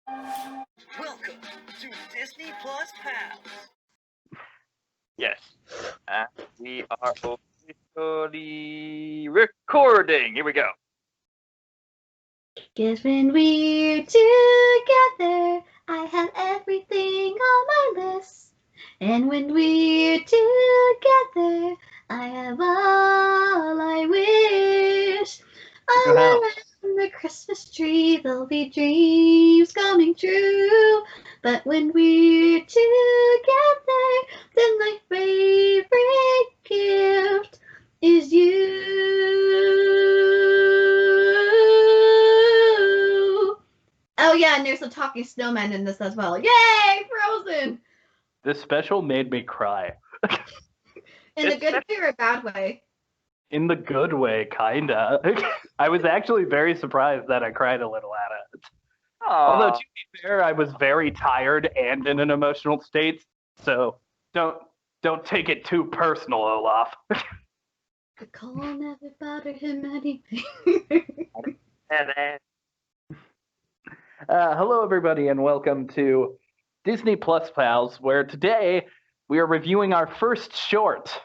Welcome to Disney+Pals. Yes. We are officially recording. Here we go. 'Cause when we're together, I have everything on my list. And when we're together, I have all I wish. All around the Christmas tree, there'll be dreams coming true. But when we're together, then my favorite gift is you. Oh yeah, and there's a talking snowman in this as well. Yay, Frozen! This special made me cry. In a good way or a bad way? In the good way, kinda. I was actually very surprised that I cried a little at it. Although, to be fair, I was very tired and in an emotional state, so don't take it too personal, Olaf. The call never bothered him anything. Hello, everybody, and welcome to Disney+Pals, where today we are reviewing our first short.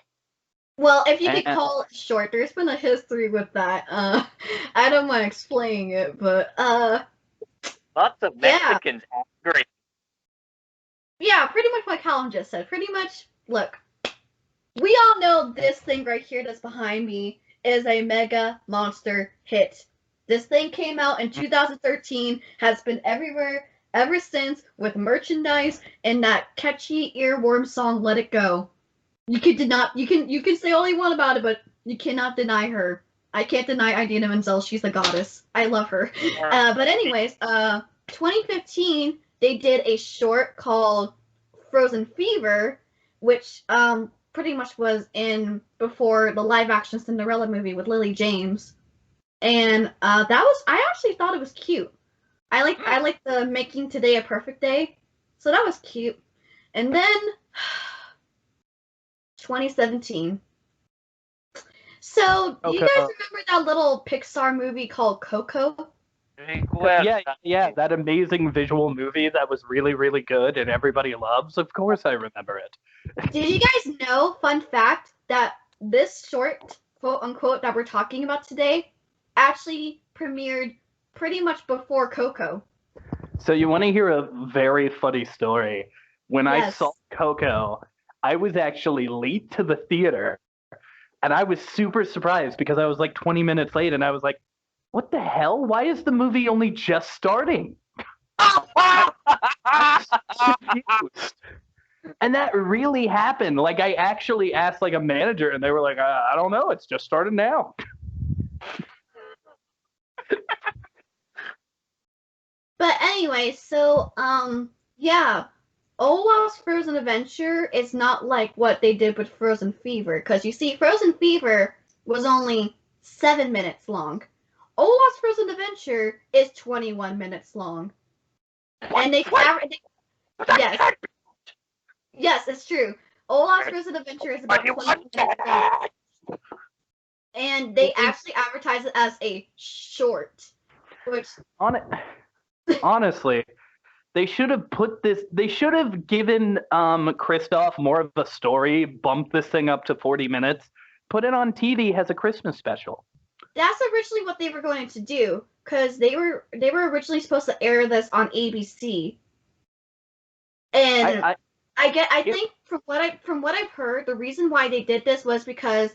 Well, if you could call it short, there's been a history with that. I don't mind explaining it, but lots of Mexicans angry. Yeah, pretty much what Callum just said. Pretty much, look, we all know this thing right here that's behind me is a mega monster hit. This thing came out in 2013, has been everywhere ever since with merchandise and that catchy earworm song "Let It Go." You can say all you want about it, but you cannot deny her. I can't deny Idina Menzel. She's a goddess. I love her. But anyways, 2015 they did a short called Frozen Fever, which pretty much was in before the live action Cinderella movie with Lily James. And I actually thought it was cute. I like the making today a perfect day. So that was cute. And then 2017. So, do you guys remember that little Pixar movie called Coco? Yeah, that amazing visual movie that was really, really good and everybody loves. Of course I remember it. Did you guys know, fun fact, that this short, quote-unquote, that we're talking about today actually premiered pretty much before Coco? So you want to hear a very funny story? When I saw Coco, I was actually late to the theater, and I was super surprised because I was like 20 minutes late, and I was like, what the hell? Why is the movie only just starting? I was confused. And that really happened. Like, I actually asked like a manager, and they were like, I don't know, it's just started now. But anyway, so yeah, Olaf's Frozen Adventure is not like what they did with Frozen Fever, because you see, Frozen Fever was only 7 minutes long. Olaf's Frozen Adventure is 21 minutes long. And yes, it's true. Olaf's Frozen Adventure is about 20 minutes long. And they actually advertise it as a short, which honestly, they should have given Kristoff more of a story, bumped this thing up to 40 minutes, put it on TV as a Christmas special. That's originally what they were going to do, because they were originally supposed to air this on ABC. And I think from what I've heard, the reason why they did this was because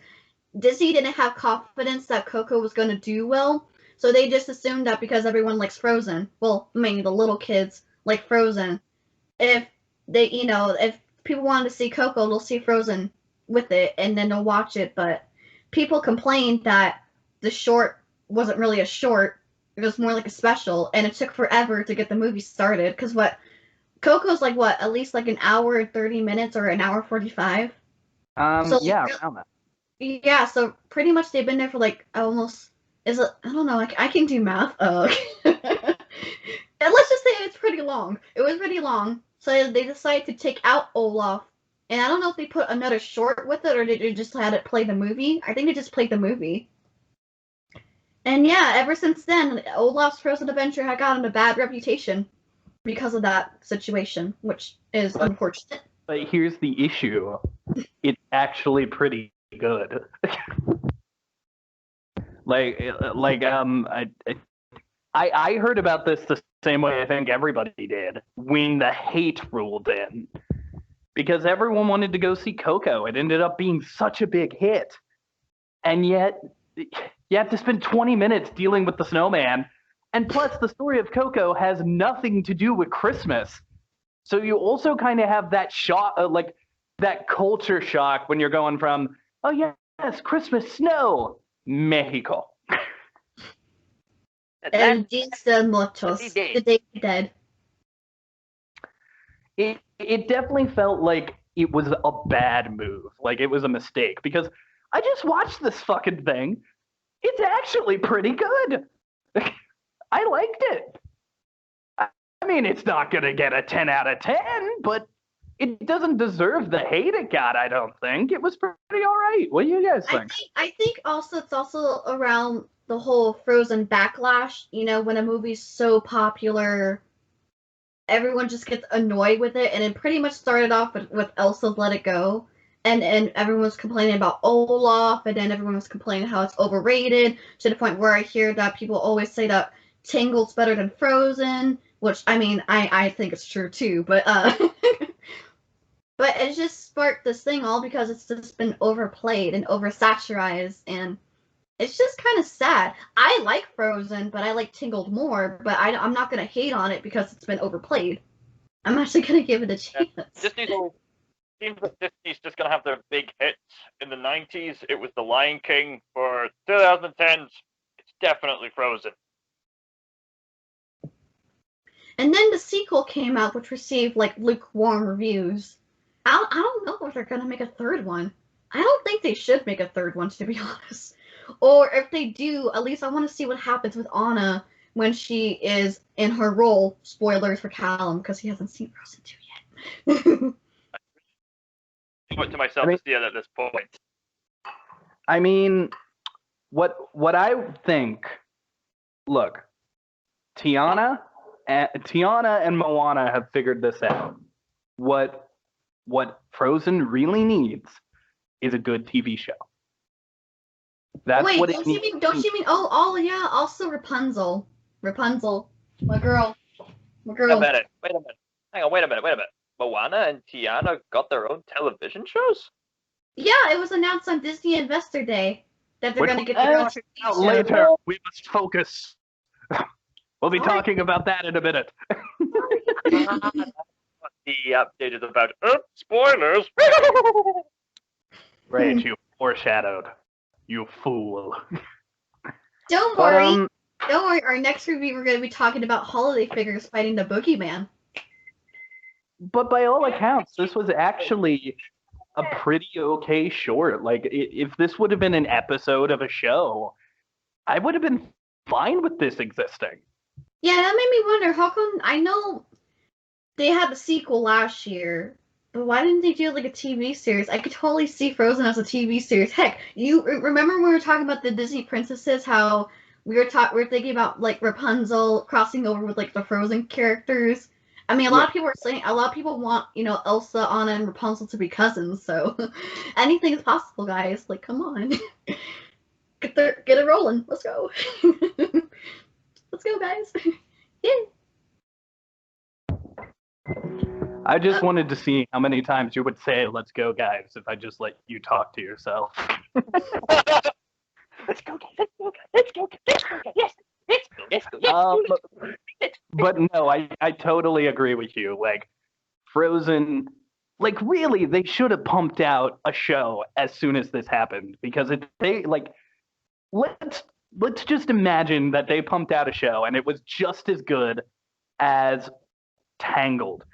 Disney didn't have confidence that Coco was going to do well, so they just assumed that because everyone likes Frozen, well, mainly the little kids like Frozen, if people wanted to see Coco, they'll see Frozen with it, and then they'll watch it. But people complained that the short wasn't really a short; it was more like a special, and it took forever to get the movie started. Because Coco's like at least like an hour and 30 minutes or an hour 45. Around that. Yeah, so pretty much they've been there for like almost. I don't know. I can do math. And let's just say it's pretty long. It was pretty long, so they decided to take out Olaf. And I don't know if they put another short with it or they just had it play the movie. I think they just played the movie. And yeah, ever since then, Olaf's Frozen Adventure had gotten a bad reputation. because of that situation, which is unfortunate. But here's the issue. It's actually pretty good. I heard about this the same way I think everybody did when the hate ruled in. Because everyone wanted to go see Coco. It ended up being such a big hit. And yet, you have to spend 20 minutes dealing with the snowman. And plus, the story of Coco has nothing to do with Christmas. So you also kind of have that shock, that culture shock when you're going from, oh yes, Christmas, snow, Mexico. El Dia de Muertos, the Day of the Dead. It definitely felt like it was a bad move, like it was a mistake, because I just watched this fucking thing. It's actually pretty good. I liked it. I mean, it's not going to get a 10 out of 10, but it doesn't deserve the hate it got, I don't think. It was pretty all right. What do you guys think? I think also it's also around the whole Frozen backlash. You know, when a movie's so popular, everyone just gets annoyed with it, and it pretty much started off with Elsa's Let It Go, and everyone was complaining about Olaf, and then everyone was complaining how it's overrated, to the point where I hear that people always say that Tangled's better than Frozen, which, I mean, I think it's true too, but but it just sparked this thing all because it's just been overplayed and oversaturized, and it's just kind of sad. I like Frozen, but I like Tangled more, but I'm not going to hate on it because it's been overplayed. I'm actually going to give it a chance. Seems like Disney's just going to have their big hits. In the 90s, it was The Lion King. For 2010s, it's definitely Frozen. And then the sequel came out, which received like lukewarm reviews. I don't know if they're gonna make a third one. I don't think they should make a third one, to be honest. Or if they do, at least I want to see what happens with Anna when she is in her role. Spoilers for Callum because he hasn't seen Frozen 2 yet. I put to myself to see it at this point. I mean, what I think. Look, Tiana and Moana have figured this out. What Frozen really needs is a good TV show. That's Wait, what don't you mean? Oh yeah, also Rapunzel, my girl. Wait a minute. Hang on, wait a minute. Moana and Tiana got their own television shows? Yeah, it was announced on Disney Investor Day that they're going to get their own TV show. Later, we must focus. We'll be talking about that in a minute. The update is about spoilers. Right, you foreshadowed. You fool. Don't worry. Our next review, we're going to be talking about holiday figures fighting the boogeyman. But by all accounts, this was actually a pretty okay short. Like, if this would have been an episode of a show, I would have been fine with this existing. Yeah, that made me wonder, how come, I know they had the sequel last year, but why didn't they do like a TV series? I could totally see Frozen as a TV series. Heck, you remember when we were talking about the Disney princesses, how we were thinking about like Rapunzel crossing over with like the Frozen characters? I mean, a lot of people want, Elsa, Anna, and Rapunzel to be cousins, so anything is possible, guys. Like, come on. Get it rolling. Let's go. Let's go, guys. Yeah. I just wanted to see how many times you would say, let's go, guys, if I just let you talk to yourself. Let's go, guys. Let's go, yes. Let's go. But no, I totally agree with you. Like, Frozen, like, really, they should have pumped out a show as soon as this happened. Because let's just imagine that they pumped out a show and it was just as good as Tangled.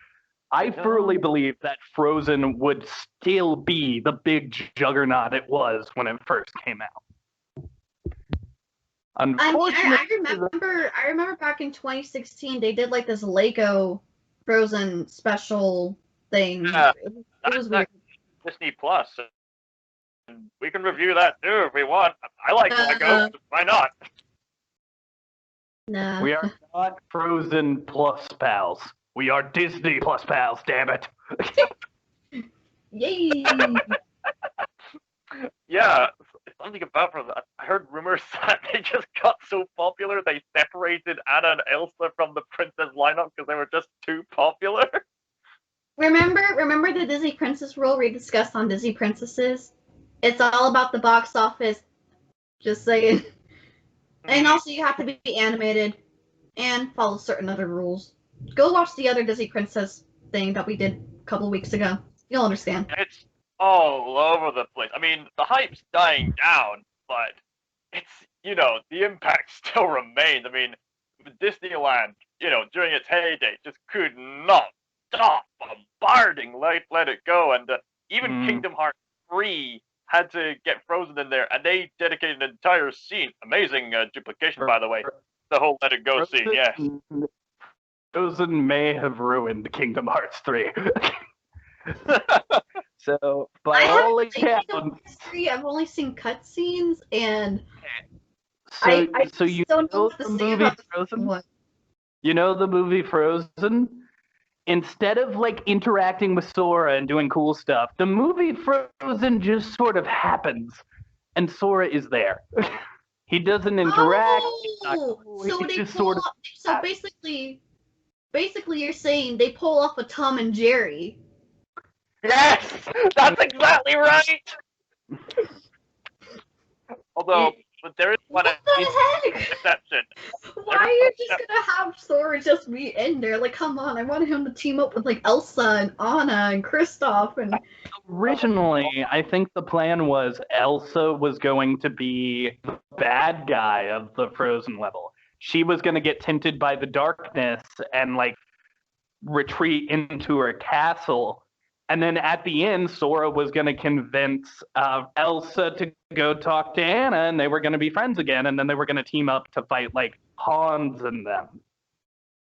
I firmly believe that Frozen would still be the big juggernaut it was when it first came out. Unfortunately, I remember back in 2016 they did like this Lego Frozen special thing. Yeah, it was weird. Disney+. And we can review that too if we want. I like Lego. Why not? Nah. We are not Frozen plus pals. We are Disney+Pals, damn it. Yay! Yeah, something about that. I heard rumors that they just got so popular they separated Anna and Elsa from the princess lineup because they were just too popular. Remember the Disney Princess rule we discussed on Disney Princesses? It's all about the box office. Just saying. And also, you have to be animated and follow certain other rules. Go watch the other Disney Princess thing that we did a couple weeks ago. You'll understand. It's all over the place. I mean, the hype's dying down, but it's, the impact still remains. I mean, Disneyland, during its heyday, just could not stop bombarding Let It Go, and even Kingdom Hearts 3 had to get Frozen in there, and they dedicated an entire scene. Amazing duplication, by the way. The whole Let It Go scene, yes. Frozen may have ruined Kingdom Hearts 3. So, by all accounts, I've only seen cutscenes, and so you don't know what the to say movie about Frozen? what? You know the movie Frozen? Instead of interacting with Sora and doing cool stuff, the movie Frozen just sort of happens, and Sora is there. He doesn't interact. So basically, you're saying they pull off a Tom and Jerry. Yes, that's exactly right. Although, but there is one exception. Why are you just gonna have Sora just be in there? Like, come on! I wanted him to team up with Elsa and Anna and Kristoff and. Originally, I think the plan was Elsa was going to be the bad guy of the Frozen level. She was going to get tinted by the darkness and retreat into her castle. And then at the end, Sora was going to convince Elsa to go talk to Anna, and they were going to be friends again, and then they were going to team up to fight Hans and them.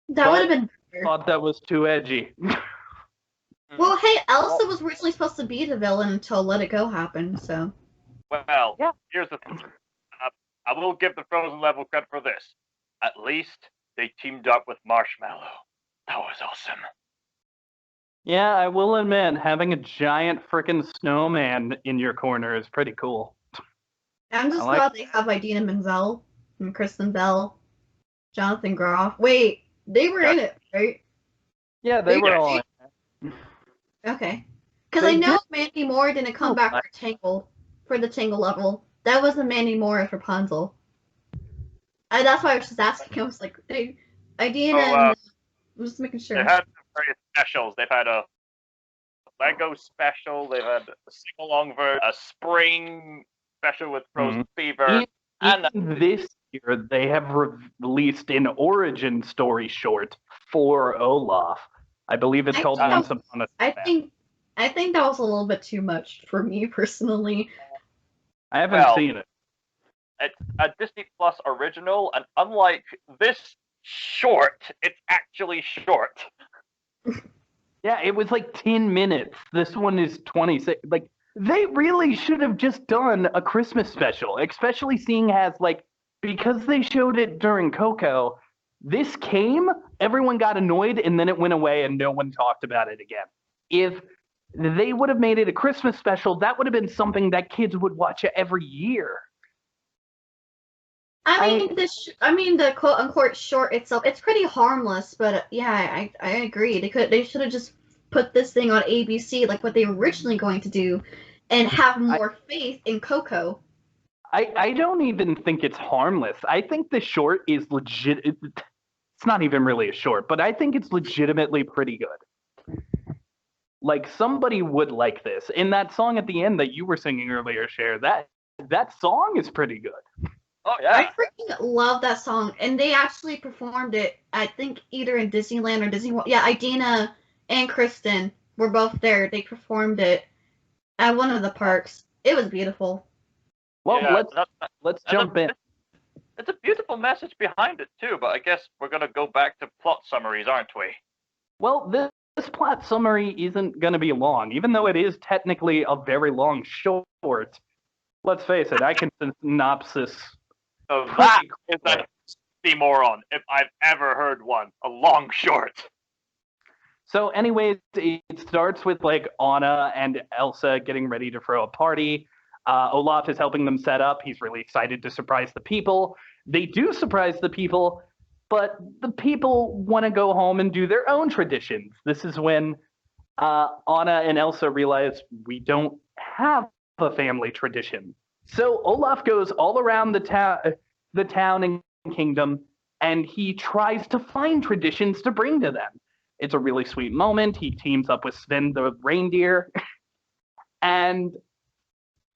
That would have been better. Thought that was too edgy. Well, hey, Elsa was originally supposed to be the villain until Let It Go happened, so. Well, yeah. Here's the thing. I will give the Frozen level credit for this. At least they teamed up with Marshmallow. That was awesome. Yeah, I will admit, having a giant freaking snowman in your corner is pretty cool. I'm just glad they have Idina Menzel and Kristen Bell, Jonathan Groff. Wait, they were in it, right? Yeah, they were all in it. Okay. Because I know Mandy Moore didn't come back for the Tangle level. That wasn't Mandy Moore as Rapunzel. That's why I was just asking. I was like, Idina and... I'm just making sure. They had various specials. They've had a Lego special. They've had a sing-along version, a spring special with Frozen Fever. And this year, they have released an origin story short for Olaf. I believe it's called Once Upon a Time. I think that was a little bit too much for me personally. I haven't seen it. It's a Disney Plus original, and unlike this short, it's actually short. Yeah, it was 10 minutes. This one is 26. They really should have just done a Christmas special, especially seeing as, because they showed it during Coco, this came, everyone got annoyed, and then it went away and no one talked about it again. If they would have made it a Christmas special, that would have been something that kids would watch every year. I mean, the quote-unquote short itself, it's pretty harmless, but yeah, I agree. They should have just put this thing on ABC like what they were originally going to do and have more faith in Coco. I don't even think it's harmless. I think the short is legit. It's not even really a short, but I think it's legitimately pretty good. Somebody would like this. And that song at the end that you were singing earlier, Cher, that song is pretty good. Oh, yeah. I freaking love that song. And they actually performed it, I think, either in Disneyland or Disney World. Yeah, Idina and Kristen were both there. They performed it at one of the parks. It was beautiful. Well, let's jump in. It's a beautiful message behind it, too, but I guess we're going to go back to plot summaries, aren't we? Well, this plot summary isn't going to be long, even though it is technically a very long short. Let's face it, I can synopsis. So that is an oxymoron if I've ever heard one. A long short. So, anyways, it starts with like Anna and Elsa getting ready to throw a party. Olaf is helping them set up. He's really excited to surprise the people. They do surprise the people, but the people want to go home and do their own traditions. This is when Anna and Elsa realize we don't have a family tradition. So Olaf goes all around the town and kingdom, and he tries to find traditions to bring to them. It's a really sweet moment. He teams up with Sven the reindeer, and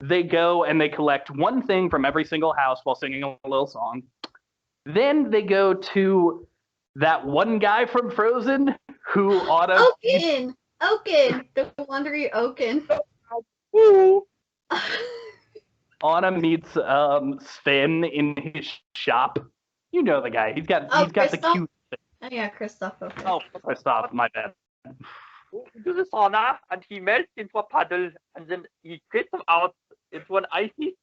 they go and they collect one thing from every single house while singing a little song. Then they go to that one guy from Frozen who ought to. Oaken, the wondery Oaken. Anna meets Sven in his shop. You know the guy. He's got the cute. Oh yeah, Kristoff. Okay. Oh, Kristoff, my bad. Do the sauna, and he melts into a puddle, and then he spits them out into an icy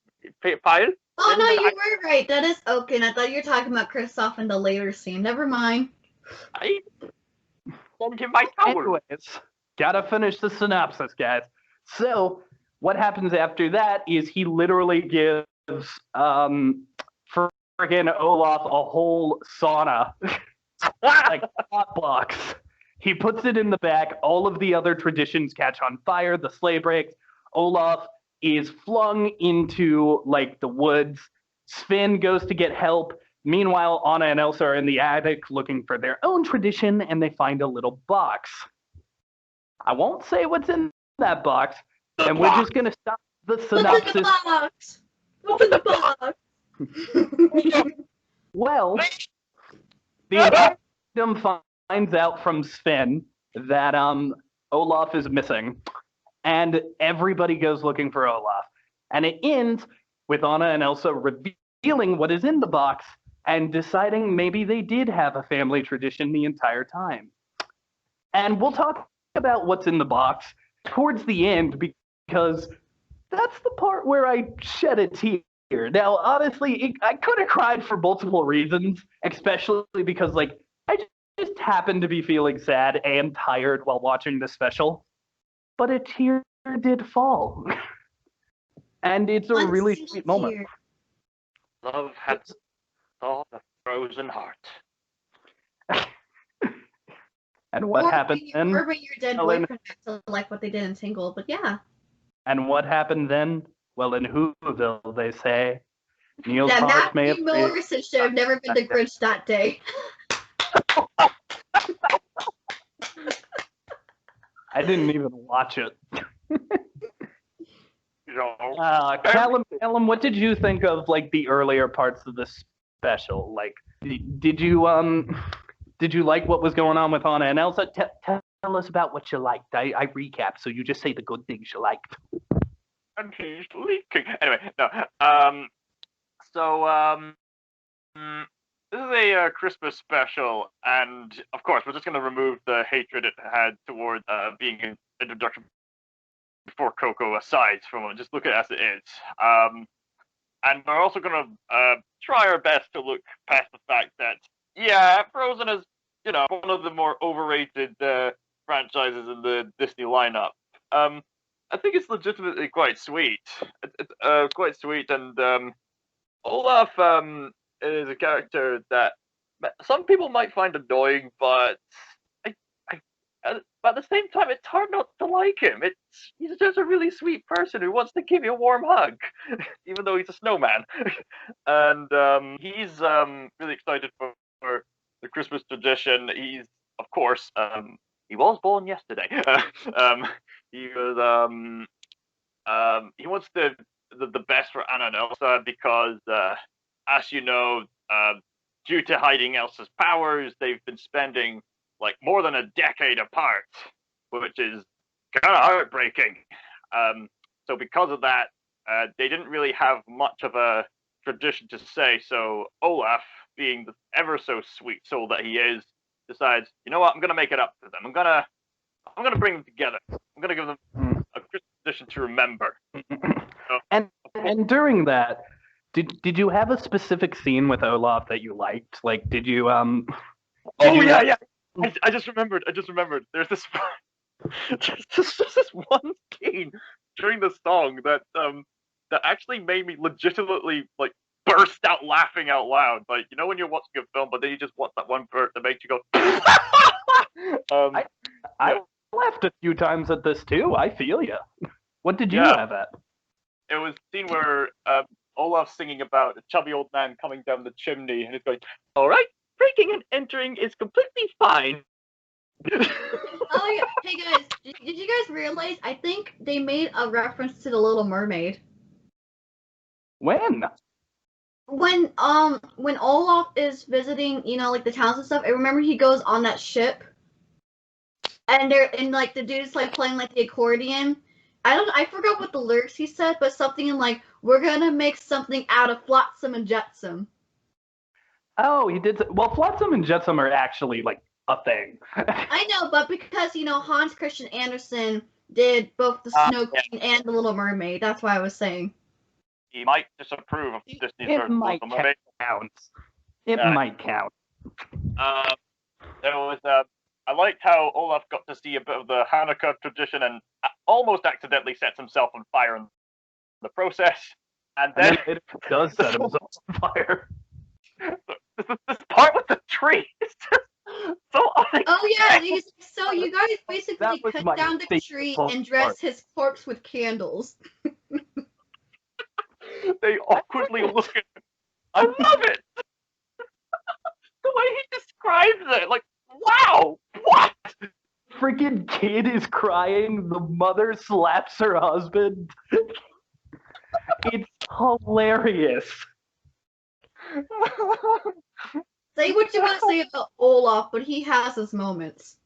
pile. Oh no, you were right. That is Oaken. I thought you were talking about Kristoff in the later scene. Never mind. I send him my towel. Anyways, gotta finish the synopsis, guys. So, what happens after that is he literally gives friggin' Olaf a whole sauna, like hot box. He puts it in the back. All of the other traditions catch on fire. The sleigh breaks. Olaf is flung into like the woods. Sven goes to get help. Meanwhile, Anna and Elsa are in the attic looking for their own tradition, and they find a little box. I won't say what's in that box, and we're just going to stop the synopsis. What's in the box? Well, the entire kingdom finds out from Sven that Olaf is missing, and everybody goes looking for Olaf. And it ends with Anna and Elsa revealing what is in the box and deciding maybe they did have a family tradition the entire time. And we'll talk about what's in the box towards the end, because that's the part where I shed a tear. Now, honestly, I could have cried for multiple reasons, especially because, like, I just happened to be feeling sad and tired while watching the special. But a tear did fall. And it's a really sweet moment. Love has thought a frozen heart. And what happened then? Or bring your dead boyfriend back to like what they did in Tingle, but yeah. And what happened then? Well, in Whoville, they say, Neil's that heart may have... Morrison should have never been the Grinch that day. I didn't even watch it. No. Callum, what did you think of like the earlier parts of the special? Like, did you like what was going on with Anna and Elsa? Tell us about what you liked. I recap, so you just say the good things you liked. And he's leaking. Anyway, no. This is a Christmas special, and of course, we're just going to remove the hatred it had toward being an introduction before Coco aside from it. Just look at it as it is. And we're also going to try our best to look past the fact that, yeah, Frozen is, one of the more overrated franchises in the Disney lineup. I think it's legitimately quite sweet. It's quite sweet, and Olaf is a character that some people might find annoying, but at the same time, it's hard not to like him. He's just a really sweet person who wants to give you a warm hug, even though he's a snowman. And he's really excited for the Christmas tradition. He's, of course, he was born yesterday. He was he wants the best for Anna and Elsa because, as you know, due to hiding Elsa's powers, they've been spending like more than a decade apart, which is kind of heartbreaking. So because of that, they didn't really have much of a tradition to say. So Olaf, being the ever so sweet soul that he is, decides, you know what, I'm gonna make it up to them. I'm gonna bring them together. I'm gonna give them a Christmas tradition to remember. So, and during that, did you have a specific scene with Olaf that you liked? Like, did you yeah. I just remembered. There's this just this one scene during the song that actually made me legitimately like burst out laughing out loud. Like when you're watching a film, but then you just watch that one part that makes you go. I laughed a few times at this too. I feel you. What did you Yeah. laugh at? It was a scene where Olaf singing about a chubby old man coming down the chimney, and it's going, "All right, breaking and entering is completely fine." Oh yeah. Hey guys, did you guys realize? I think they made a reference to the Little Mermaid. When? When Olaf is visiting, like the towns and stuff. I remember he goes on that ship, and like the dude's like playing like the accordion. I forgot what the lyrics he said, but something in like, "We're gonna make something out of Flotsam and Jetsam." Oh, he did. Well, Flotsam and Jetsam are actually like a thing. I know, but because Hans Christian Andersen did both the Snow Queen and the Little Mermaid, that's why I was saying. He might disapprove of Disney's It might Little Mermaid. count. It might count. There was I liked how Olaf got to see a bit of the Hanukkah tradition and almost accidentally sets himself on fire in the process. And then it does set himself on fire. This part with the tree is just so unexpected. Oh yeah, so you guys basically was cut my down the favorite tree part. and dress his corpse with candles. They awkwardly look at him. I love it! The way he describes it, like, wow, what? Freaking kid is crying. The mother slaps her husband. It's hilarious. Say what you want to say about Olaf, but he has his moments.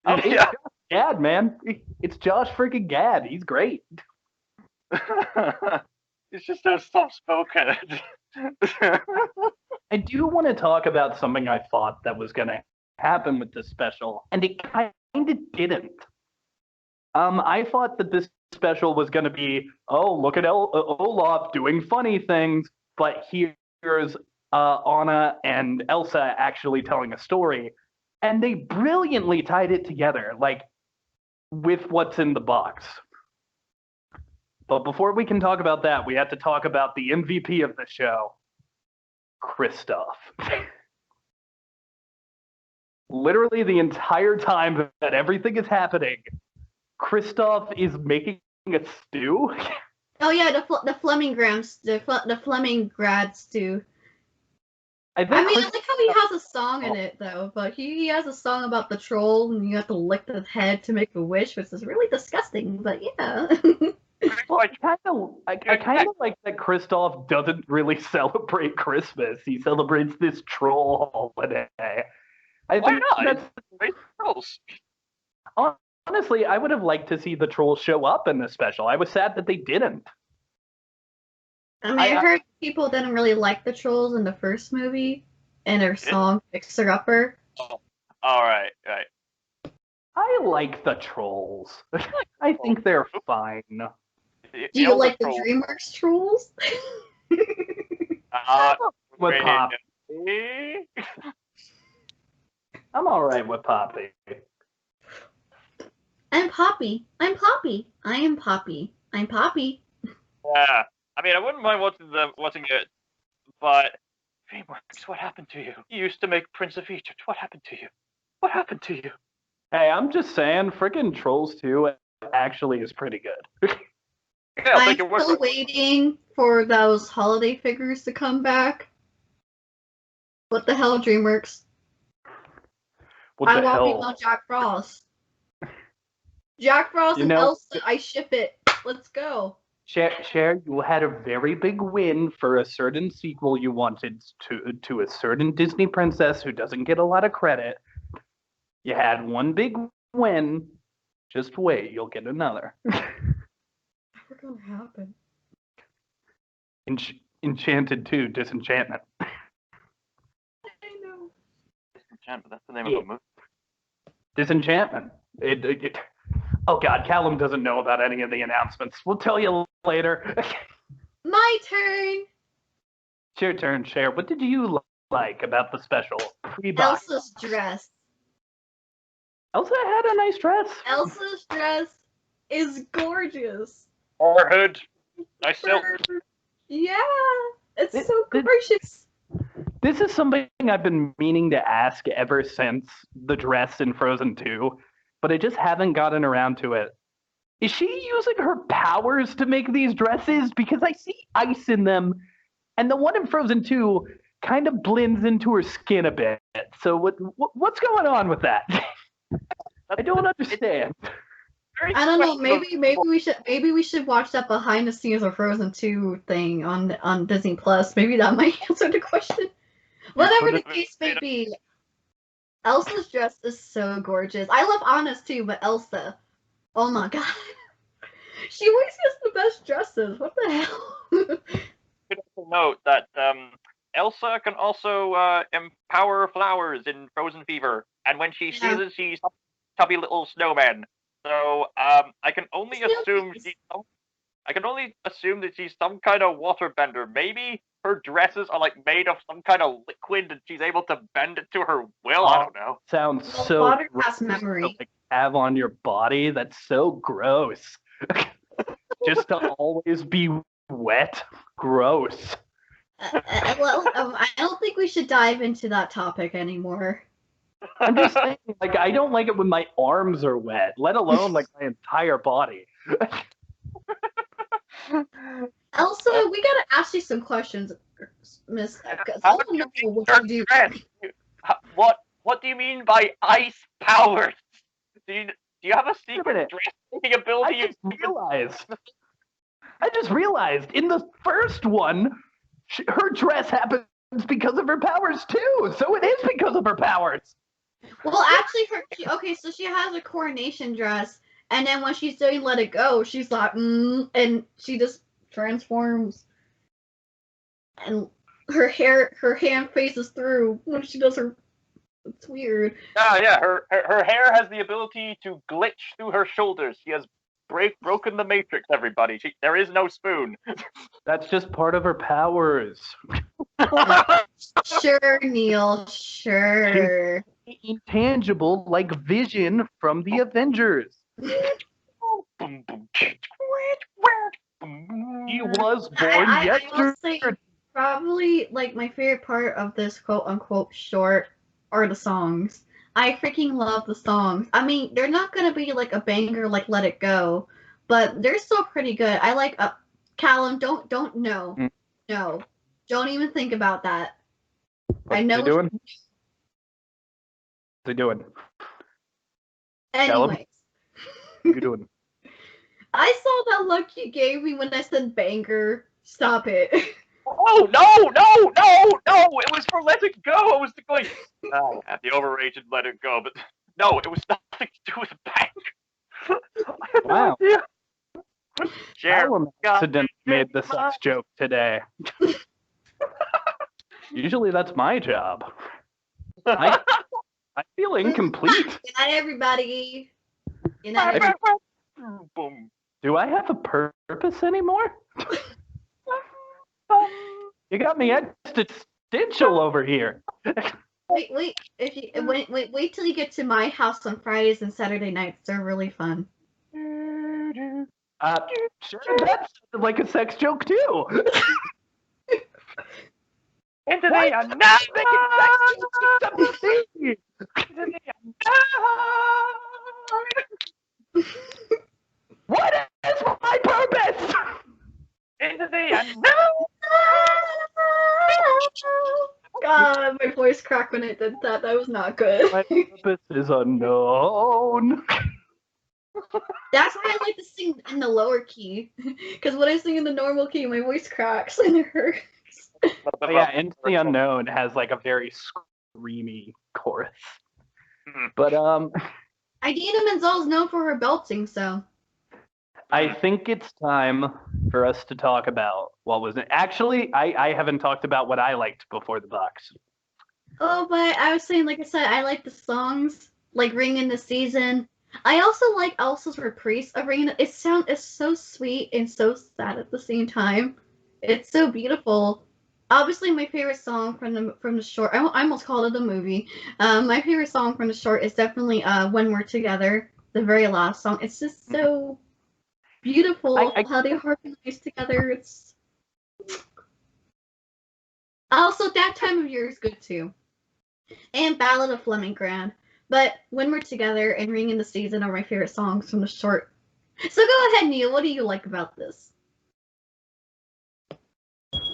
Oh, It's yeah. Gad, man. It's Josh freaking Gad. He's great. It's just so soft-spoken. I do want to talk about something I thought that was going to happen with this special, and it kind of didn't. I thought that this special was going to be, oh, look at Olaf doing funny things, but here's Anna and Elsa actually telling a story, and they brilliantly tied it together, like, with what's in the box. But before we can talk about that, we have to talk about the MVP of the show, Kristoff. Literally the entire time that everything is happening, Kristoff is making a stew. Oh yeah, the Flemingrad stew. I like how he has a song in it though, but he has a song about the troll and you have to lick the head to make a wish, which is really disgusting. But yeah. Well, I kind of like that Kristoff doesn't really celebrate Christmas. He celebrates this troll holiday. I think that's trolls. Honestly, I would have liked to see the trolls show up in this special. I was sad that they didn't. I mean, I heard people didn't really like the trolls in the first movie and their song Fixer Upper. Oh, all right. I like the trolls. I think they're fine. Do you like the DreamWorks trolls? With Poppy. I'm alright with Poppy. I'm Poppy. I'm Poppy. I am Poppy. I'm Poppy. Yeah. I mean, I wouldn't mind watching it, but DreamWorks, what happened to you? You used to make Prince of Egypt. What happened to you? What happened to you? Hey, I'm just saying, freaking Trolls 2 actually is pretty good. Yeah, I'm still waiting for those holiday figures to come back. What the hell, DreamWorks? I want me on Jack Frost. Jack Frost and Elsa, I ship it. Let's go. Cher, you had a very big win for a certain sequel you wanted to a certain Disney princess who doesn't get a lot of credit. You had one big win. Just wait, you'll get another. Never gonna happen. Enchanted 2, Disenchantment. I know. Disenchantment, that's the name of the movie. Disenchantment. Oh God, Callum doesn't know about any of the announcements. We'll tell you later. My turn. It's your turn, Cher. What did you like about the special pre-box? Elsa's dress. Elsa had a nice dress. Elsa's dress is gorgeous. Or hood. Nice silk. Yeah, it's Th- so th- gorgeous. This is something I've been meaning to ask ever since the dress in Frozen 2, but I just haven't gotten around to it. Is she using her powers to make these dresses? Because I see ice in them, and the one in Frozen 2 kind of blends into her skin a bit. So what's going on with that? I don't understand. I don't know. Maybe we should watch that behind the scenes of Frozen 2 thing on Disney Plus. Maybe that might answer the question. Whatever the case may be, Elsa's dress is so gorgeous. I love Anna's too, but Elsa, oh my god, she always gets the best dresses. What the hell? Good to note that Elsa can also empower flowers in Frozen Fever, and when she sneezes, she's a tubby little snowman. So I can only assume that she's some kind of waterbender. Maybe her dresses are like made of some kind of liquid, and she's able to bend it to her will. I don't know. Well, so water gross has memory. to have on your body. That's so gross. Just to always be wet. Gross. I don't think we should dive into that topic anymore. I'm just saying, like, I don't like it when my arms are wet, let alone like my entire body. Elsa, we gotta ask you some questions, Miss. Because I don't know what you do. What do you mean by ice powers? Do you have a secret dress-making ability? I just realized in the first one, her dress happens because of her powers too. So it is because of her powers. Well, actually, so she has a coronation dress, and then when she's doing Let It Go, she's like, and she just transforms, and her hand faces through when she does her. It's weird. Yeah. Her hair has the ability to glitch through her shoulders. She has broken the Matrix. Everybody, there is no spoon. That's just part of her powers. Sure, Neil. Sure. Intangible, like Vision from the Avengers. He was born yesterday. I will say, probably like my favorite part of this quote unquote short are the songs. I freaking love the songs. I mean, they're not gonna be like a banger like Let It Go, but they're still pretty good. I like Callum. Don't no, don't even think about that. What's he doing? What's he doing? Anyways. What you doing? I saw that look you gave me when I said banger. Stop it. Oh, no! It was for Let It Go. I was going, the overrated Let It Go, but no, it was nothing to do with Bank. Wow. Callum accidentally made the sex joke today. Usually that's my job. I feel incomplete. Good night, everybody. Good night, everybody. Do I have a purpose anymore? You got me existential over here. Wait! Wait till you get to my house on Fridays and Saturday nights. They're really fun. Sure, that sounded like a sex joke too. Into the unknown. What is my purpose? Into the unknown. God, my voice cracked when I did that. That was not good. My purpose is unknown. That's why I like to sing in the lower key. Because when I sing in the normal key, my voice cracks and it hurts. Oh, yeah, Into the Unknown has like a very screamy chorus. But Idina Menzel is known for her belting, so. I think it's time for us to talk about what was it. Actually, I haven't talked about what I liked before the box. Oh, but I was saying, like I said, I like the songs, like Ring in the Season. I also like Elsa's reprise of Ring. It's so sweet and so sad at the same time. It's so beautiful. obviously my favorite song from the short. I almost called it a movie. My favorite song from the short is definitely "When We're Together," the very last song. It's just so beautiful how they harmonize together. It's also that time of year is good too. And Ballad of Fleming Grand. But When We're Together and Ring in the Season are my favorite songs from the short. So go ahead, Neil. What do you like about this?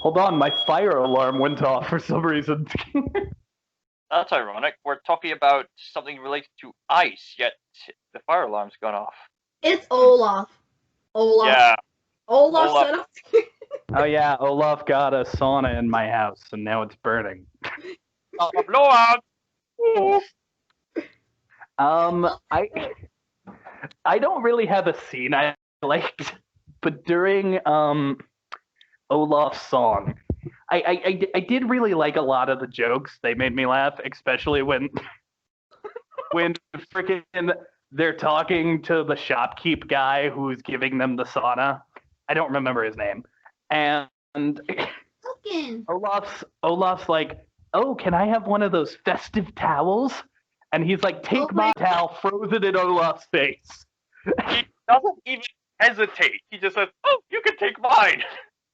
Hold on, my fire alarm went off for some reason. That's ironic. We're talking about something related to ice, yet the fire alarm's gone off. It's Olaf. Yeah. Olaf set up. Oh yeah, Olaf got a sauna in my house, and now it's burning. Blowout! I don't really have a scene I liked, but during Olaf's song, I did really like a lot of the jokes. They made me laugh, especially when freaking they're talking to the shopkeep guy who's giving them the sauna. I don't remember his name. And Olaf's like, "Oh, can I have one of those festive towels?" And he's like, "Take my towel," throws it in Olaf's face. He doesn't even hesitate. He just says, "Oh, you can take mine."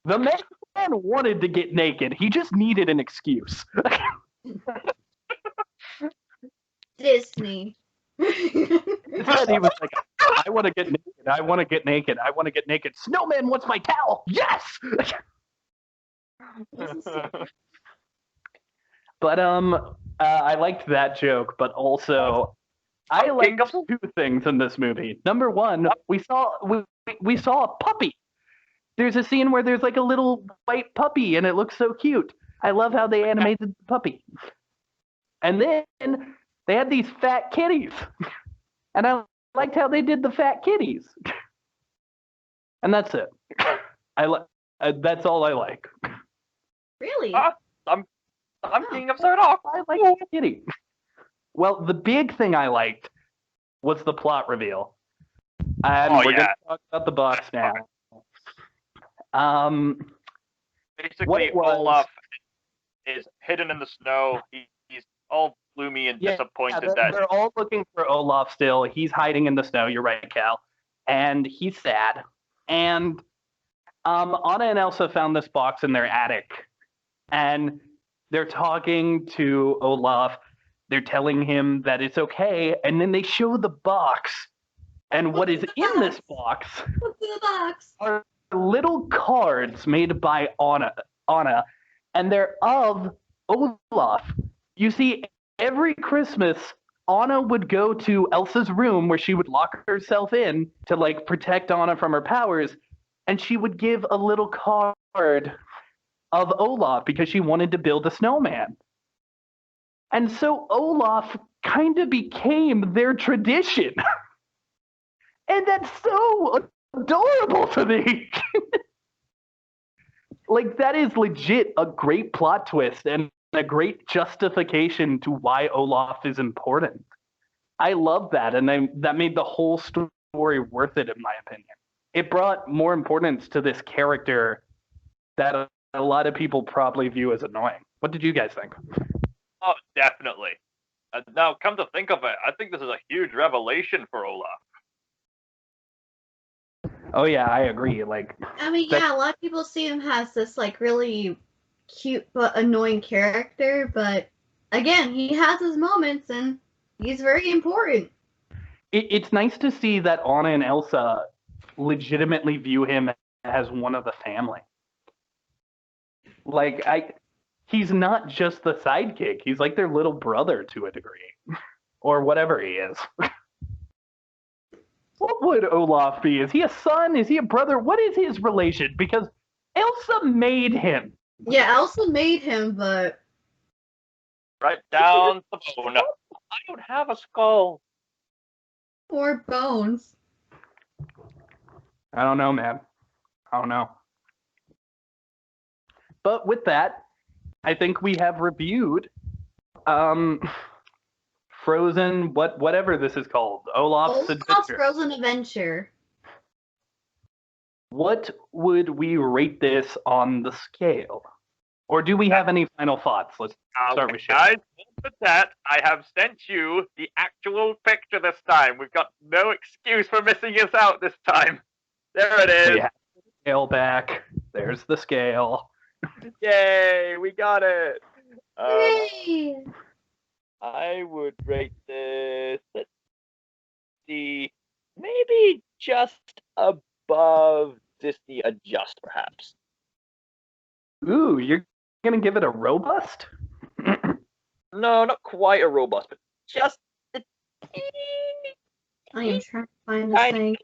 The man wanted to get naked. He just needed an excuse. Disney. Instead, he was like, "I want to get naked. I want to get naked. I want to get naked. Snowman wants my towel. Yes." But I liked that joke. But also, I liked two things in this movie. Number one, we saw a puppy. There's a scene where there's like a little white puppy, and it looks so cute. I love how they animated the puppy. And then they had these fat kitties, and I liked how they did the fat kitties. And that's it. That's all I like. Really? I'm being upset off. I like the kitty. Well, the big thing I liked was the plot reveal. And we're going to talk about the box now. Basically, Olaf is hidden in the snow. He's all gloomy and disappointed. They're all looking for Olaf still. He's hiding in the snow. You're right, Cal. And he's sad. And Anna and Elsa found this box in their attic. And they're talking to Olaf. They're telling him that it's okay. And then they show the box. And what is in this box? What's in the box? Are little cards made by Anna, and they're of Olaf. You see, every Christmas, Anna would go to Elsa's room where she would lock herself in to like protect Anna from her powers, and she would give a little card of Olaf because she wanted to build a snowman. And so Olaf kind of became their tradition. And that's so adorable to me. Like, that is legit a great plot twist and a great justification to why Olaf is important. I love that, and that made the whole story worth it, in my opinion. It brought more importance to this character that a lot of people probably view as annoying. What did you guys think? Oh, definitely. Now, come to think of it, I think this is a huge revelation for Olaf. Oh yeah, I agree. Like, I mean, yeah, a lot of people see him as this like really cute but annoying character, but again, he has his moments and he's very important. It's nice to see that Anna and Elsa legitimately view him as one of the family. Like, he's not just the sidekick. He's like their little brother to a degree, or whatever he is. What would Olaf be? Is he a son? Is he a brother? What is his relation? Because Elsa made him. Yeah, Elsa made him, but... Right down the bone. I don't have a skull. Or bones. I don't know, man. I don't know. But with that, I think we have reviewed Frozen, whatever this is called. Olaf's Adventure. Frozen Adventure. What would we rate this on the scale? Or do we have any final thoughts? Let's start with Shay. Guys, for that, I have sent you the actual picture this time. We've got no excuse for missing us out this time. There it is. We have the scale back. There's the scale. Yay, we got it. Hooray! I would rate this, let's see, maybe just above Disney Adjust, perhaps. Ooh, you're gonna give it a robust? No, not quite a robust, but just a I am trying to find this thing,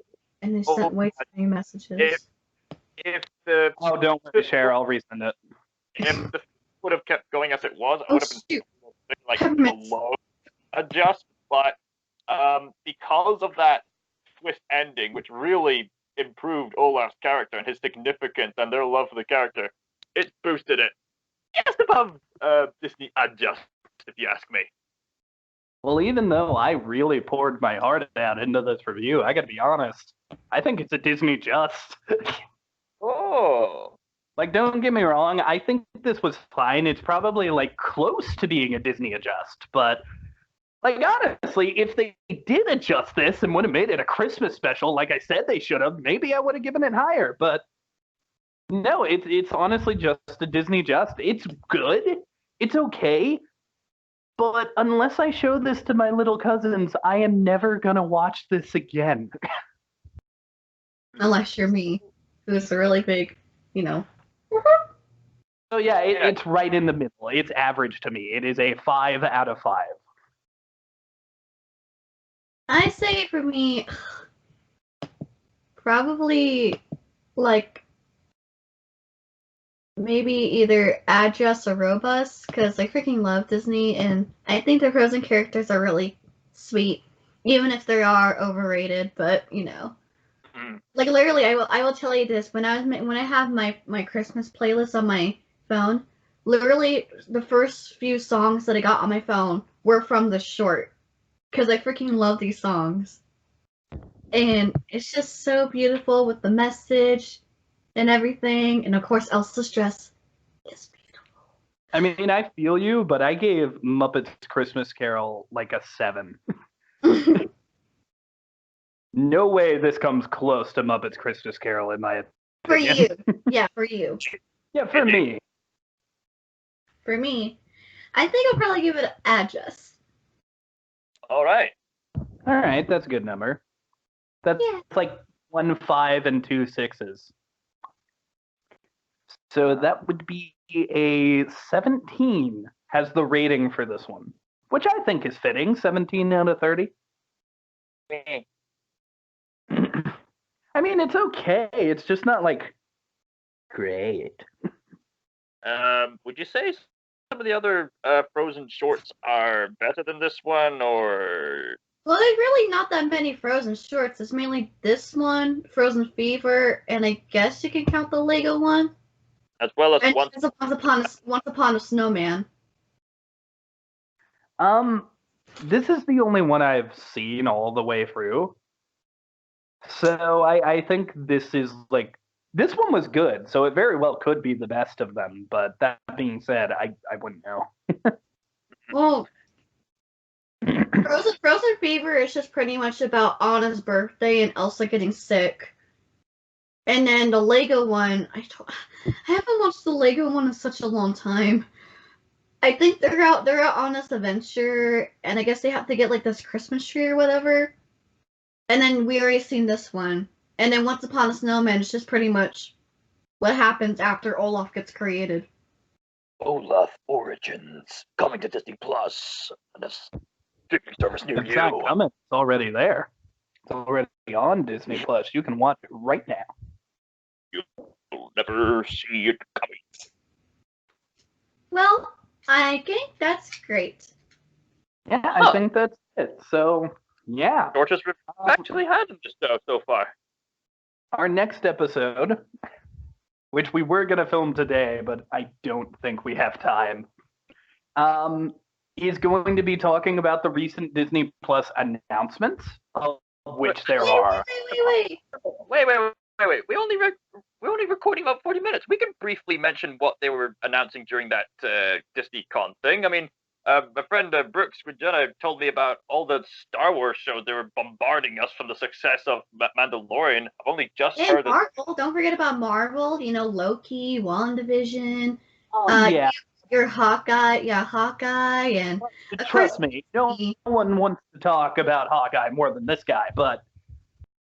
and they sent way too many messages. If the don't worry, Cher, I'll resend it. if the would have kept going as it was, I Oh would have been shoot! like Peppermints. below Adjust, but because of that twist ending, which really improved Olaf's character and his significance and their love for the character, it boosted it just above Disney Adjust, if you ask me. Well, even though I really poured my heart out into this review, I gotta be honest, I think it's a Disney Just. Oh. Like, don't get me wrong, I think this was fine. It's probably, like, close to being a Disney Adjust, but, like, honestly, if they did adjust this and would have made it a Christmas special, like I said they should have, maybe I would have given it higher, but no, it's honestly just a Disney Just. It's good, it's okay, but unless I show this to my little cousins, I am never gonna watch this again. Unless you're me, who's a really big, you know. So yeah, it's right in the middle. It's average to me. It is a 5 out of 5. I say for me, probably like maybe either Adjust or Robust, because I freaking love Disney, and I think the Frozen characters are really sweet, even if they are overrated. But you know, like literally, I will tell you this: when I have my Christmas playlist on my phone, literally the first few songs that I got on my phone were from the short, because I freaking love these songs, and it's just so beautiful with the message and everything, and of course Elsa's dress is beautiful. I mean, I feel you, but I gave Muppets Christmas Carol like a 7. No way this comes close to Muppets Christmas Carol in my opinion. For you. Yeah, for you. Yeah, for me. For me, I think I'll probably give it an Adjust. All right. All right, that's a good number. That's like 1 5 and 2 6s. So that would be a 17 has the rating for this one, which I think is fitting. 17 out of 30. I mean, it's okay. It's just not like great. Would you say some of the other Frozen shorts are better than this one, or? Well, there's really not that many Frozen shorts. It's mainly this one, Frozen Fever, and I guess you can count the Lego one. As well as and Once Upon a Snowman. This is the only one I've seen all the way through. So I think this is like, this one was good, so it very well could be the best of them, but that being said, I wouldn't know. Well, Frozen Fever is just pretty much about Anna's birthday and Elsa getting sick. And then the Lego one, I haven't watched the Lego one in such a long time. I think they're out on this adventure, and I guess they have to get like this Christmas tree or whatever. And then we already seen this one. And then Once Upon a Snowman is just pretty much what happens after Olaf gets created. Olaf Origins coming to Disney Plus. This streaming service near It's not coming. It's already there. It's already on Disney Plus. You can watch it right now. You'll never see it coming. Well, I think that's great. Yeah, I think that's it. So, yeah. George's actually had them just so far. Our next episode, which we were going to film today, but I don't think we have time, is going to be talking about the recent Disney Plus announcements, of which there are. Wait. Wait. wait. We're only recording about 40 minutes. We can briefly mention what they were announcing during that DisneyCon thing. I mean, my friend Brooks Regina told me about all the Star Wars shows they were bombarding us from the success of Mandalorian. I've only just And heard of. Marvel, don't forget about Marvel. You know, Loki, WandaVision. Yeah. Your Hawkeye, Hawkeye, and of Trust course, me, no one wants to talk about Hawkeye more than this guy. But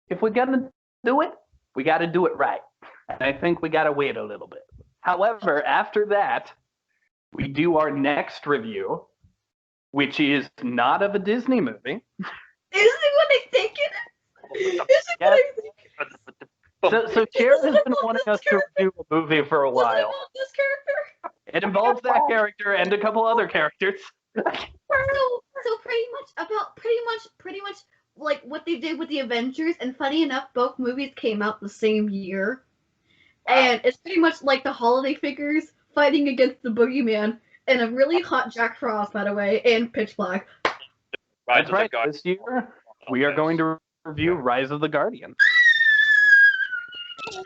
if we're gonna do it, we got to do it right. And I think we got to wait a little bit. However, after that, we do our next review, which is not of a Disney movie. Is it what I think it is? Is it what I think? So Chair has been wanting us to review a movie for a while. Is it about this character? It involves that character and a couple other characters. So pretty much like what they did with the Avengers, and funny enough, both movies came out the same year. Wow. And it's pretty much like the holiday figures fighting against the boogeyman, and a really hot Jack Frost, by the way, and Pitch Black. That's right. This year, we are going to review Rise of the Guardian. Yay!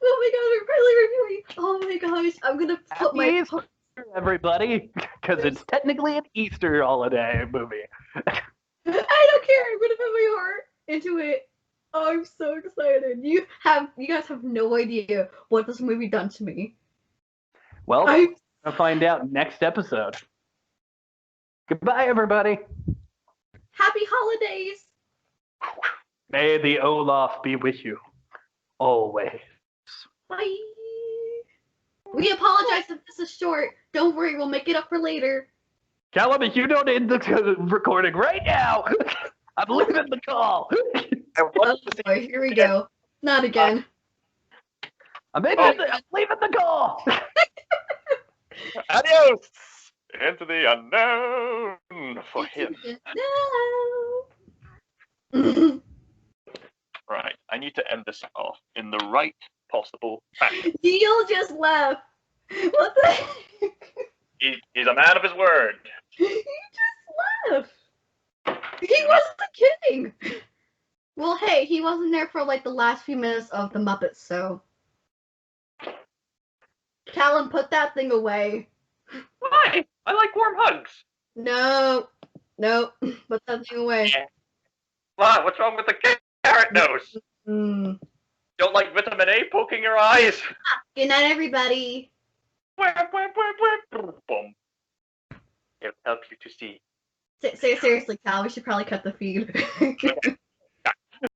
Oh my god, we're finally reviewing. Oh my gosh, I'm gonna put my Easter, everybody, because it's technically an Easter holiday movie. I don't care. I'm gonna put my heart into it. Oh, I'm so excited. You guys have no idea what this movie done to me. Well, we're gonna find out next episode. Goodbye, everybody. Happy holidays. May the Olaf be with you always. Bye. We apologize if this is short. Don't worry, we'll make it up for later. Callum, if you don't end the recording right now, I'm leaving the call. Oh boy, here we go. Not again. I'm leaving the call. Adios. Into the unknown for him. No. Right, I need to end this off in the right possible fashion. Deal just left. What the heck? He's a man of his word. He just left. He wasn't kidding. Well, hey, he wasn't there for like the last few minutes of the Muppets, so. Callum, put that thing away. Why? I like warm hugs. No, put that thing away. Why? What's wrong with the carrot nose? Don't like vitamin A poking your eyes? Good night, everybody. Boom. It'll help you to see. Seriously, Cal, we should probably cut the feed.